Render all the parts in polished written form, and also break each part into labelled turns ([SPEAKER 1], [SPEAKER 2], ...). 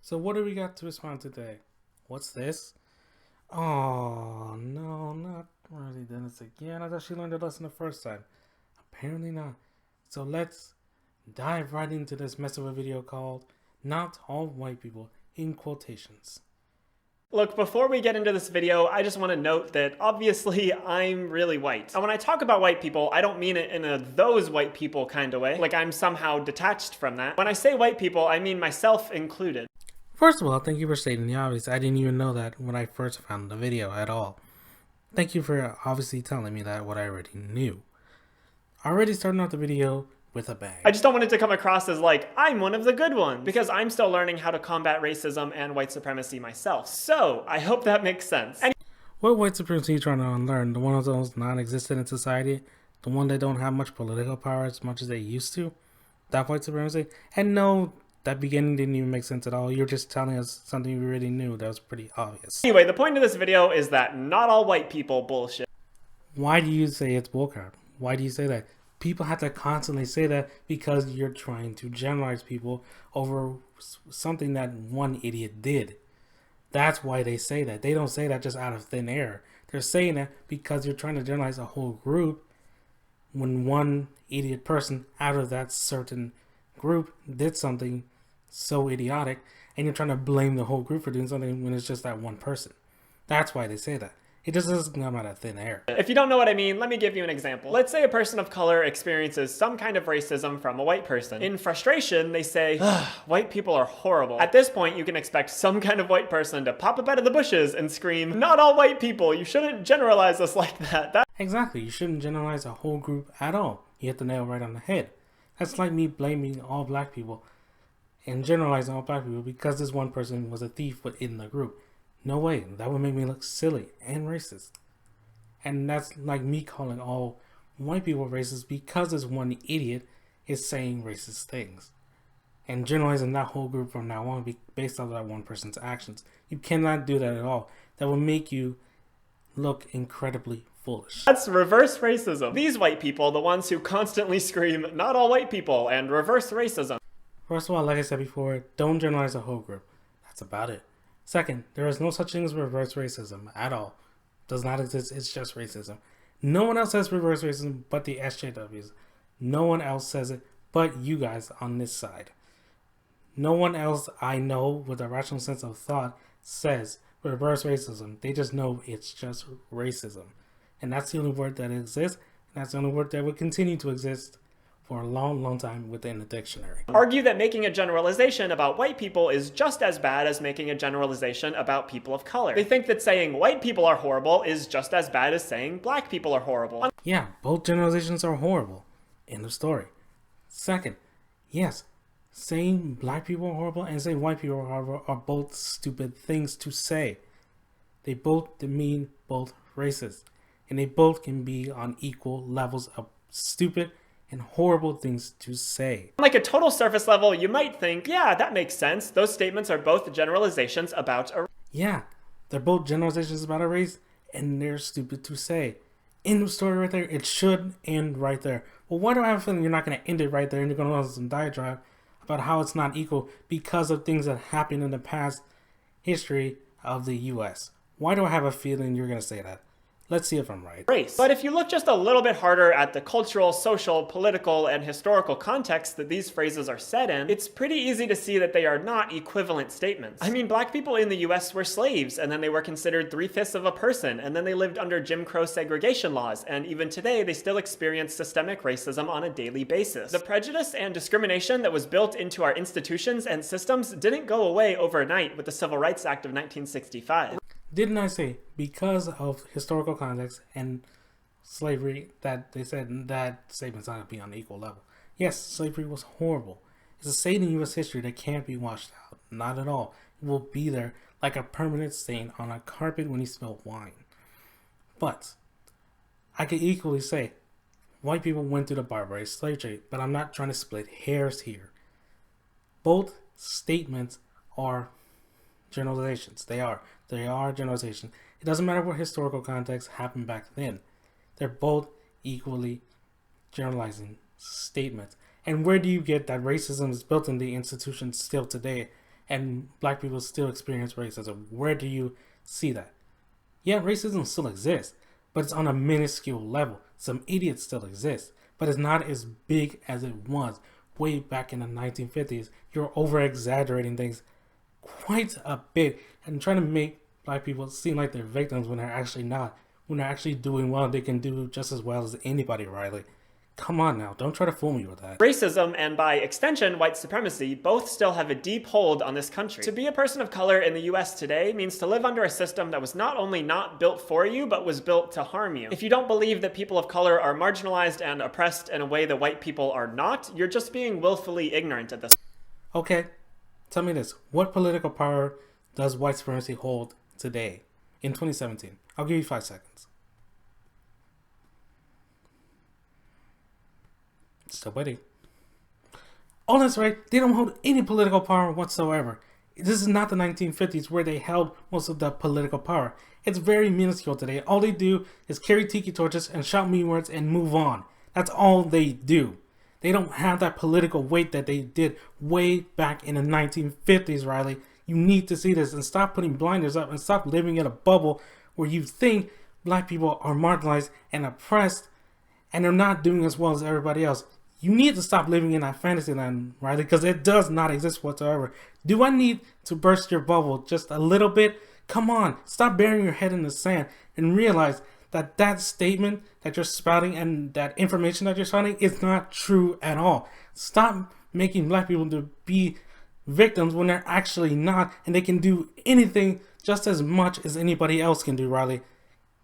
[SPEAKER 1] So what do we got to respond today? What's this? Oh, no, not really Dennis again. I thought she learned a lesson the first time. Apparently not. So let's dive right into this mess of a video called Not All White People, in quotations.
[SPEAKER 2] Look, before we get into this video, I just want to note that obviously I'm really white. And when I talk about white people, I don't mean it in a those white people kind of way, like I'm somehow detached from that. When I say white people, I mean myself included.
[SPEAKER 1] First of all, thank you for stating the obvious. I didn't even know that when I first found the video at all. Thank you for obviously telling me that what I already knew. Already starting off the video with a bang.
[SPEAKER 2] I just don't want it to come across as like, I'm one of the good ones, because I'm still learning how to combat racism and white supremacy myself. So, I hope that makes sense.
[SPEAKER 1] What white supremacy are you trying to unlearn? The one of those non-existent in society? The one that don't have much political power as much as they used to? That white supremacy? And no, that beginning didn't even make sense at all. You're just telling us something we already knew that was pretty obvious.
[SPEAKER 2] Anyway, the point of this video is that not all white people bullshit.
[SPEAKER 1] Why do you say it's bullcrap? Why do you say that? People have to constantly say that because you're trying to generalize people over something that one idiot did. That's why they say that. They don't say that just out of thin air. They're saying that because you're trying to generalize a whole group when one idiot person out of that certain group did something so idiotic, and you're trying to blame the whole group for doing something when it's just that one person. That's why they say that. It just doesn't come out of thin air.
[SPEAKER 2] If you don't know what I mean, let me give you an example. Let's say a person of color experiences some kind of racism from a white person. In frustration, they say, white people are horrible. At this point, you can expect some kind of white person to pop up out of the bushes and scream, not all white people, you shouldn't generalize us like that.
[SPEAKER 1] Exactly, you shouldn't generalize a whole group at all. You hit the nail right on the head. That's like me blaming all black people and generalizing all black people because this one person was a thief within the group. No way, that would make me look silly and racist. And that's like me calling all white people racist because this one idiot is saying racist things. And generalizing that whole group from now on based on that one person's actions. You cannot do that at all. That will make you look incredibly foolish.
[SPEAKER 2] That's reverse racism. These white people, the ones who constantly scream, not all white people, and reverse racism.
[SPEAKER 1] First of all, like I said before, don't generalize a whole group. That's about it. Second, there is no such thing as reverse racism at all. Does not exist. It's just racism. No one else says reverse racism but the SJWs. No one else says it but you guys on this side. No one else I know with a rational sense of thought says reverse racism. They just know it's just racism. And that's the only word that exists. And that's the only word that will continue to exist for a long, long time within the dictionary.
[SPEAKER 2] Argue that making a generalization about white people is just as bad as making a generalization about people of color. They think that saying white people are horrible is just as bad as saying black people are horrible.
[SPEAKER 1] Yeah, both generalizations are horrible. End of story. Second, yes, saying black people are horrible and saying white people are horrible are both stupid things to say. They both demean both races. And they both can be on equal levels of stupid and horrible things to say.
[SPEAKER 2] On like a total surface level, you might think, yeah, that makes sense. Those statements are both generalizations about a...
[SPEAKER 1] Yeah, they're both generalizations about a race, and they're stupid to say. End of story right there. It should end right there. Well, why do I have a feeling you're not going to end it right there and you're going to run some diatribe about how it's not equal because of things that happened in the past history of the U.S.? Why do I have a feeling you're going to say that? Let's see if I'm right.
[SPEAKER 2] Race. But if you look just a little bit harder at the cultural, social, political, and historical context that these phrases are set in, it's pretty easy to see that they are not equivalent statements. I mean, black people in the US were slaves, and then they were considered 3/5 of a person, and then they lived under Jim Crow segregation laws, and even today they still experience systemic racism on a daily basis. The prejudice and discrimination that was built into our institutions and systems didn't go away overnight with the Civil Rights Act of 1965.
[SPEAKER 1] Didn't I say because of historical context and slavery that they said that statement's not going to be on an equal level? Yes, slavery was horrible. It's a stain in U.S. history that can't be washed out. Not at all. It will be there like a permanent stain on a carpet when you spill wine. But I could equally say white people went through the barbarous slave trade, but I'm not trying to split hairs here. Both statements are generalizations. They are generalizations. It doesn't matter what historical context happened back then. They're both equally generalizing statements. And where do you get that racism is built in the institutions still today and black people still experience racism. Where do you see that? Yeah, racism still exists, but it's on a minuscule level. Some idiots still exist, but it's not as big as it was way back in the 1950s. You're over-exaggerating things quite a bit and trying to make black people seem like they're victims when they're actually not. When they're actually doing well, they can do just as well as anybody, Riley. Come on now, don't try to fool me with that.
[SPEAKER 2] Racism, and by extension, white supremacy, both still have a deep hold on this country. To be a person of color in the US today means to live under a system that was not only not built for you, but was built to harm you. If you don't believe that people of color are marginalized and oppressed in a way that white people are not, you're just being willfully ignorant at this.
[SPEAKER 1] Okay, tell me this. What political power does white supremacy hold today, in 2017? I'll give you 5 seconds. Still waiting. Oh, that's right. They don't hold any political power whatsoever. This is not the 1950s where they held most of the political power. It's very minuscule today. All they do is carry tiki torches and shout mean words and move on. That's all they do. They don't have that political weight that they did way back in the 1950s, Riley. You need to see this and stop putting blinders up and stop living in a bubble where you think black people are marginalized and oppressed and they're not doing as well as everybody else. You need to stop living in that fantasy land, Riley, because it does not exist whatsoever. Do I need to burst your bubble just a little bit? Come on, stop burying your head in the sand and realize that that statement that you're spouting and that information that you're spouting is not true at all. Stop making black people to be victims when they're actually not, and they can do anything just as much as anybody else can do, Riley.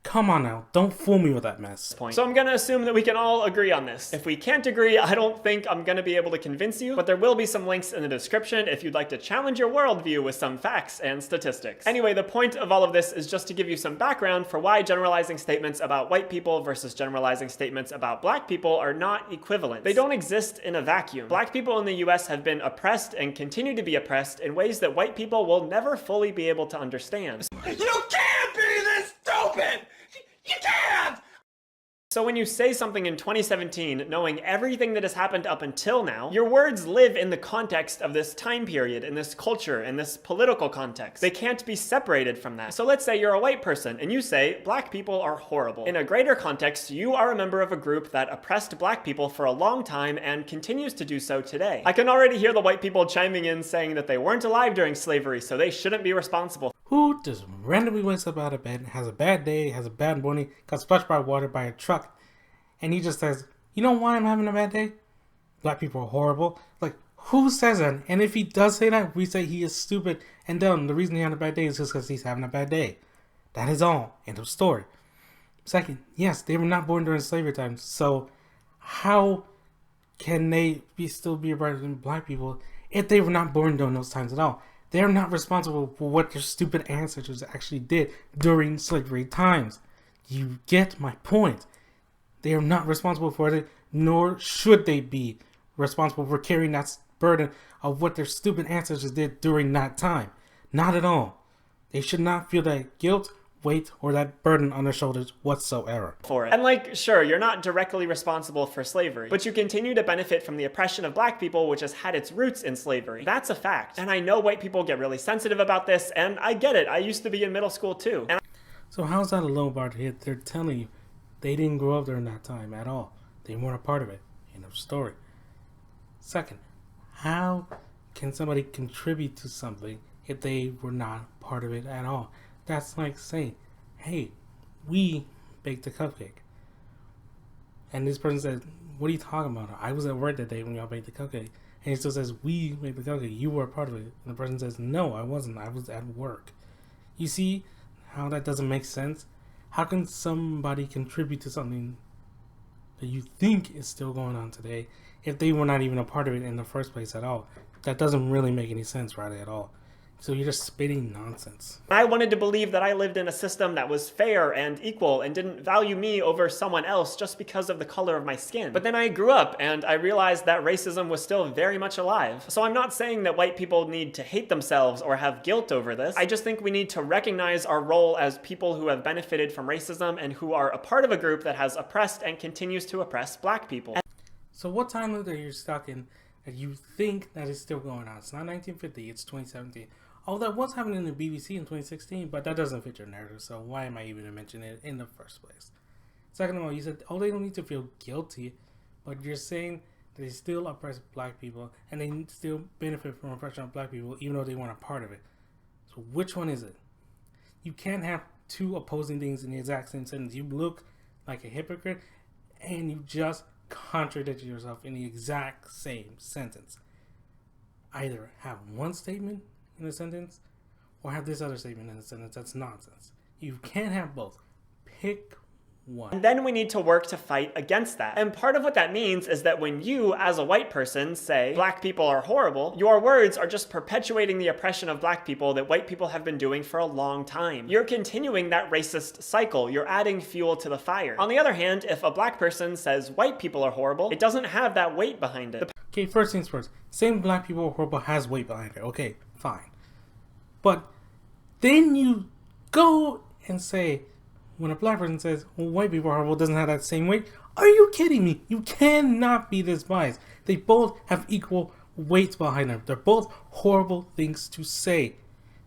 [SPEAKER 1] Come on now, don't fool me with that mess.
[SPEAKER 2] So I'm gonna assume that we can all agree on this. If we can't agree, I don't think I'm gonna be able to convince you, but there will be some links in the description if you'd like to challenge your worldview with some facts and statistics. Anyway, the point of all of this is just to give you some background for why generalizing statements about white people versus generalizing statements about black people are not equivalent. They don't exist in a vacuum. Black people in the US have been oppressed and continue to be oppressed in ways that white people will never fully be able to understand.
[SPEAKER 3] You can't be this stupid! You can't!
[SPEAKER 2] So when you say something in 2017, knowing everything that has happened up until now, your words live in the context of this time period, in this culture, in this political context. They can't be separated from that. So let's say you're a white person and you say, black people are horrible. In a greater context, you are a member of a group that oppressed black people for a long time and continues to do so today. I can already hear the white people chiming in saying that they weren't alive during slavery, so they shouldn't be responsible.
[SPEAKER 1] Who just randomly wakes up out of bed, has a bad day, has a bad morning, got splashed by water by a truck, and he just says, you know why I'm having a bad day? Black people are horrible. Like, who says that? And if he does say that, we say he is stupid and dumb. The reason he had a bad day is just because he's having a bad day. That is all. End of story. Second, yes, they were not born during slavery times, so how can they still be better than black people if they were not born during those times at all? They're not responsible for what their stupid ancestors actually did during slavery times. You get my point. They are not responsible for it, nor should they be responsible for carrying that burden of what their stupid ancestors did during that time. Not at all. They should not feel that guilt, weight, or that burden on their shoulders whatsoever.
[SPEAKER 2] For it. And like, sure, you're not directly responsible for slavery, but you continue to benefit from the oppression of black people, which has had its roots in slavery. That's a fact. And I know white people get really sensitive about this, and I get it. I used to be in middle school too.
[SPEAKER 1] So how's that a low bar to hit? They're telling you they didn't grow up during that time at all. They weren't a part of it. End of story. Second, how can somebody contribute to something if they were not part of it at all? That's like saying, hey, we baked a cupcake. And this person says, what are you talking about? I was at work that day when y'all baked the cupcake. And he still says, we made the cupcake. You were a part of it. And the person says, no, I wasn't. I was at work. You see how that doesn't make sense? How can somebody contribute to something that you think is still going on today if they were not even a part of it in the first place at all? That doesn't really make any sense, Riley, at all. So you're just spitting nonsense.
[SPEAKER 2] I wanted to believe that I lived in a system that was fair and equal and didn't value me over someone else just because of the color of my skin. But then I grew up and I realized that racism was still very much alive. So I'm not saying that white people need to hate themselves or have guilt over this. I just think we need to recognize our role as people who have benefited from racism and who are a part of a group that has oppressed and continues to oppress black people.
[SPEAKER 1] So what time are you stuck in that you think that is still going on. It's not 1950, it's 2017. Oh, that was happening in the BBC in 2016, but that doesn't fit your narrative, so why am I even mentioning it in the first place? Second of all, you said, oh, they don't need to feel guilty, but you're saying that they still oppress black people, and they still benefit from oppression of black people, even though they weren't a part of it. So which one is it? You can't have two opposing things in the exact same sentence. You look like a hypocrite, and you just contradicted yourself in the exact same sentence. Either have one statement in a sentence, or have this other statement in a sentence. That's nonsense. You can't have both. Pick one.
[SPEAKER 2] And then we need to work to fight against that. And part of what that means is that when you, as a white person, say black people are horrible, your words are just perpetuating the oppression of black people that white people have been doing for a long time. You're continuing that racist cycle. You're adding fuel to the fire. On the other hand, if a black person says white people are horrible, it doesn't have that weight behind it.
[SPEAKER 1] Okay, first things first. Saying black people are horrible has weight behind it. Okay, fine. But then you go and say, when a black person says, well, white people are horrible, doesn't have that same weight. Are you kidding me? You cannot be this biased. They both have equal weights behind them. They're both horrible things to say.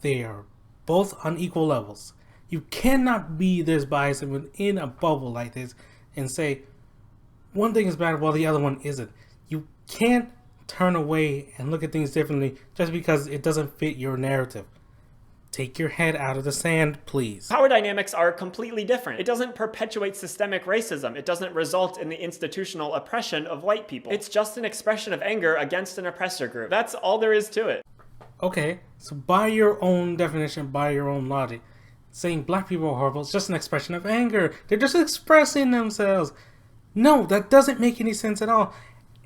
[SPEAKER 1] They are both on equal levels. You cannot be this biased within a bubble like this and say one thing is bad while the other one isn't. You can't turn away and look at things differently just because it doesn't fit your narrative. Take your head out of the sand, please.
[SPEAKER 2] Power dynamics are completely different. It doesn't perpetuate systemic racism. It doesn't result in the institutional oppression of white people. It's just an expression of anger against an oppressor group. That's all there is to it.
[SPEAKER 1] Okay, so by your own definition, by your own logic, saying black people are horrible is just an expression of anger. They're just expressing themselves. No, that doesn't make any sense at all.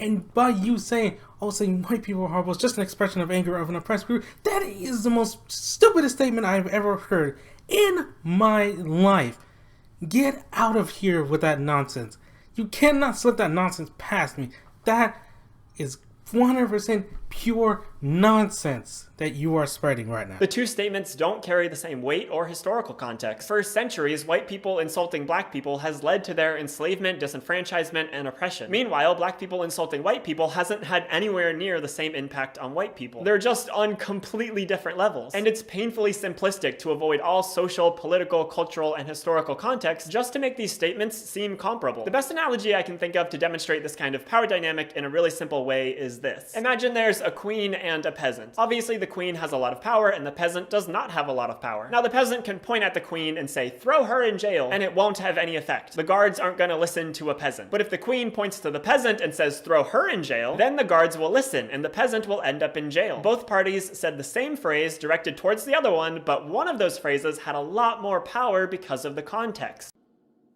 [SPEAKER 1] And by you saying white people are horrible is just an expression of anger of an oppressed group, that is the most stupidest statement I've ever heard in my life. Get out of here with that nonsense. You cannot slip that nonsense past me. That is 100% pure nonsense that you are spreading right now.
[SPEAKER 2] The two statements don't carry the same weight or historical context. For centuries, white people insulting black people has led to their enslavement, disenfranchisement, and oppression. Meanwhile, black people insulting white people hasn't had anywhere near the same impact on white people. They're just on completely different levels. And it's painfully simplistic to avoid all social, political, cultural, and historical context just to make these statements seem comparable. The best analogy I can think of to demonstrate this kind of power dynamic in a really simple way is this. Imagine there's a queen and a peasant. Obviously, the queen has a lot of power and the peasant does not have a lot of power. Now, the peasant can point at the queen and say, throw her in jail, and it won't have any effect. The guards aren't going to listen to a peasant. But if the queen points to the peasant and says, throw her in jail, then the guards will listen and the peasant will end up in jail. Both parties said the same phrase directed towards the other one, but one of those phrases had a lot more power because of the context.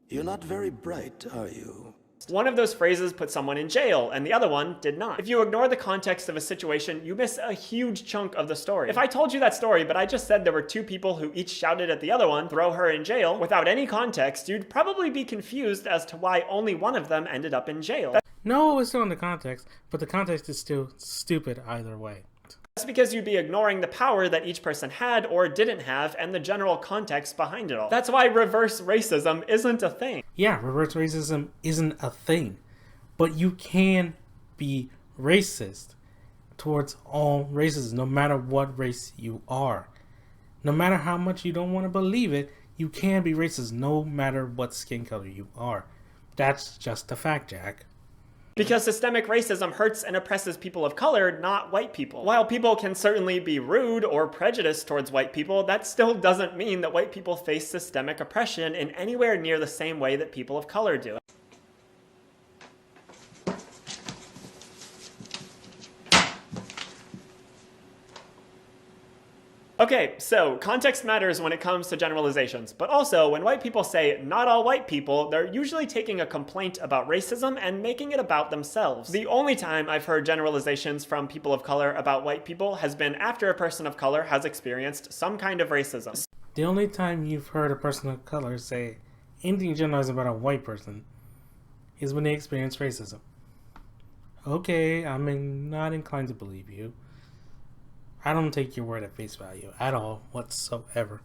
[SPEAKER 4] You're not very bright, are you?
[SPEAKER 2] One of those phrases put someone in jail, and the other one did not. If you ignore the context of a situation, you miss a huge chunk of the story. If I told you that story, but I just said there were two people who each shouted at the other one, throw her in jail, without any context, you'd probably be confused as to why only one of them ended up in jail.
[SPEAKER 1] No, it's still in the context, but the context is still stupid either way.
[SPEAKER 2] That's because you'd be ignoring the power that each person had or didn't have and the general context behind it all. That's why reverse racism isn't a thing.
[SPEAKER 1] Yeah, reverse racism isn't a thing, but you can be racist towards all races, no matter what race you are. No matter how much you don't want to believe it, you can be racist no matter what skin color you are. That's just a fact, Jack.
[SPEAKER 2] Because systemic racism hurts and oppresses people of color, not white people. While people can certainly be rude or prejudiced towards white people, that still doesn't mean that white people face systemic oppression in anywhere near the same way that people of color do. Okay, so context matters when it comes to generalizations, but also when white people say not all white people, they're usually taking a complaint about racism and making it about themselves. The only time I've heard generalizations from people of color about white people has been after a person of color has experienced some kind of racism.
[SPEAKER 1] The only time you've heard a person of color say anything generalized about a white person is when they experience racism. Okay, I'm not inclined to believe you. I don't take your word at face value at all, whatsoever.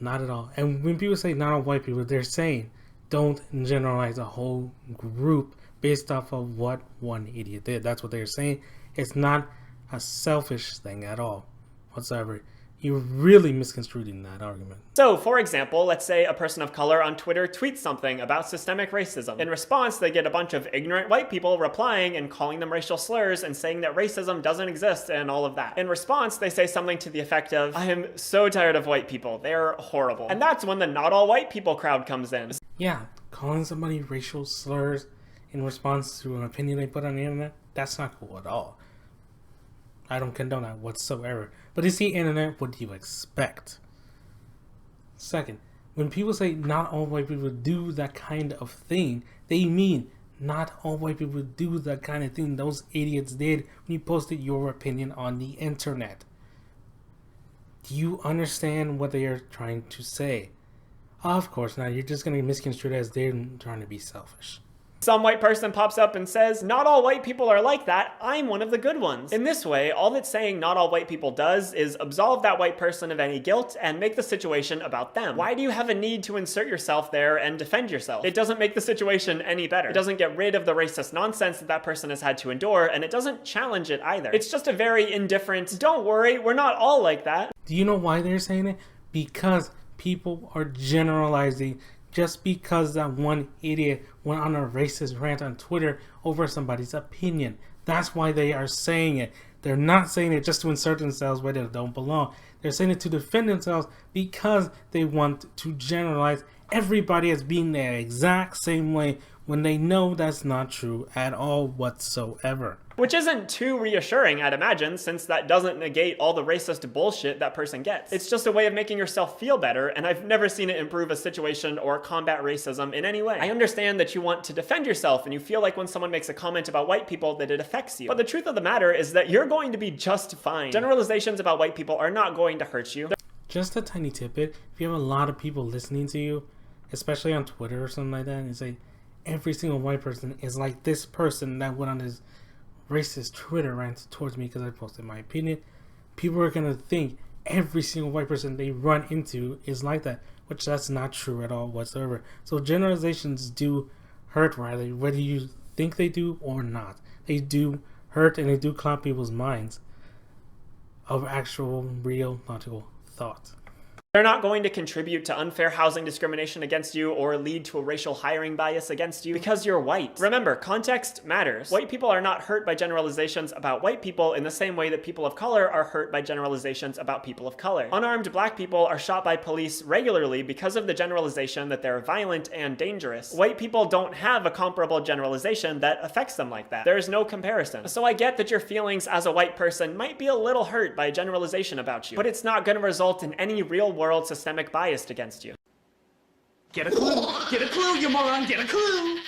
[SPEAKER 1] Not at all. And when people say not all white people, they're saying don't generalize a whole group based off of what one idiot did. That's what they're saying. It's not a selfish thing at all whatsoever. You're really misconstruing that argument.
[SPEAKER 2] So, for example, let's say a person of color on Twitter tweets something about systemic racism. In response, they get a bunch of ignorant white people replying and calling them racial slurs and saying that racism doesn't exist and all of that. In response, they say something to the effect of, "I am so tired of white people. They're horrible." And that's when the not all white people crowd comes in.
[SPEAKER 1] Yeah, calling somebody racial slurs in response to an opinion they put on the internet, that's not cool at all. I don't condone that whatsoever. But it's the internet, what do you expect? Second, when people say not all white people do that kind of thing, they mean not all white people do that kind of thing those idiots did when you posted your opinion on the internet. Do you understand what they are trying to say? Of course not. You're just going to misconstrue it as they're trying to be selfish.
[SPEAKER 2] Some white person pops up and says, "Not all white people are like that. I'm one of the good ones." In this way, all that saying not all white people does is absolve that white person of any guilt and make the situation about them. Why do you have a need to insert yourself there and defend yourself? It doesn't make the situation any better. It doesn't get rid of the racist nonsense that person has had to endure, and it doesn't challenge it either. It's just a very indifferent, "Don't worry, we're not all like that."
[SPEAKER 1] Do you know why they're saying it? Because people are generalizing. Just because that one idiot went on a racist rant on Twitter over somebody's opinion. That's why they are saying it. They're not saying it just to insert themselves where they don't belong. They're saying it to defend themselves because they want to generalize everybody as being the exact same way when they know that's not true at all whatsoever.
[SPEAKER 2] Which isn't too reassuring, I'd imagine, since that doesn't negate all the racist bullshit that person gets. It's just a way of making yourself feel better, and I've never seen it improve a situation or combat racism in any way. I understand that you want to defend yourself and you feel like when someone makes a comment about white people that it affects you. But the truth of the matter is that you're going to be just fine. Generalizations about white people are not going to hurt you.
[SPEAKER 1] Just a tiny tidbit, if you have a lot of people listening to you, especially on Twitter or something like that, and say every single white person is like this person that went on this racist Twitter rant towards me because I posted my opinion, people are going to think every single white person they run into is like that, which that's not true at all whatsoever. So generalizations do hurt, whether you think they do or not. They do hurt and they do cloud people's minds of actual, real, logical thought.
[SPEAKER 2] They're not going to contribute to unfair housing discrimination against you or lead to a racial hiring bias against you because you're white. Remember, context matters. White people are not hurt by generalizations about white people in the same way that people of color are hurt by generalizations about people of color. Unarmed black people are shot by police regularly because of the generalization that they're violent and dangerous. White people don't have a comparable generalization that affects them like that. There is no comparison. So I get that your feelings as a white person might be a little hurt by a generalization about you, but it's not going to result in any real world systemic bias against you.
[SPEAKER 3] Get a clue. Get a clue, you moron. Get a clue.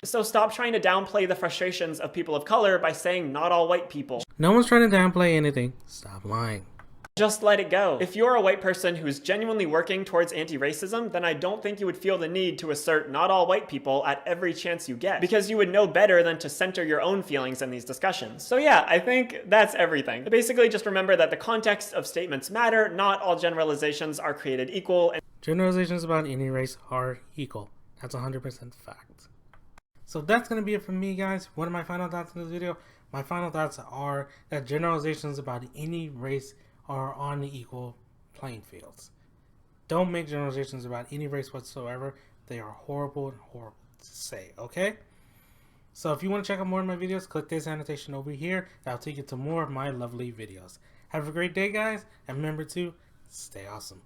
[SPEAKER 2] So stop trying to downplay the frustrations of people of color by saying not all white people.
[SPEAKER 1] No one's trying to downplay anything. Stop lying.
[SPEAKER 2] Just let it go. If you're a white person who's genuinely working towards anti-racism, then I don't think you would feel the need to assert not all white people at every chance you get, because you would know better than to center your own feelings in these discussions. So yeah, I think that's everything. Basically, just remember that the context of statements matter. Not all generalizations are created equal. And
[SPEAKER 1] generalizations about any race are equal. That's 100% fact. So that's going to be it from me, guys. What are my final thoughts on this video? My final thoughts are that generalizations about any race are on the equal playing fields. Don't make generalizations about any race whatsoever. They are horrible and horrible to say, okay? So if you want to check out more of my videos, click this annotation over here. That'll take you to more of my lovely videos. Have a great day, guys, and remember to stay awesome.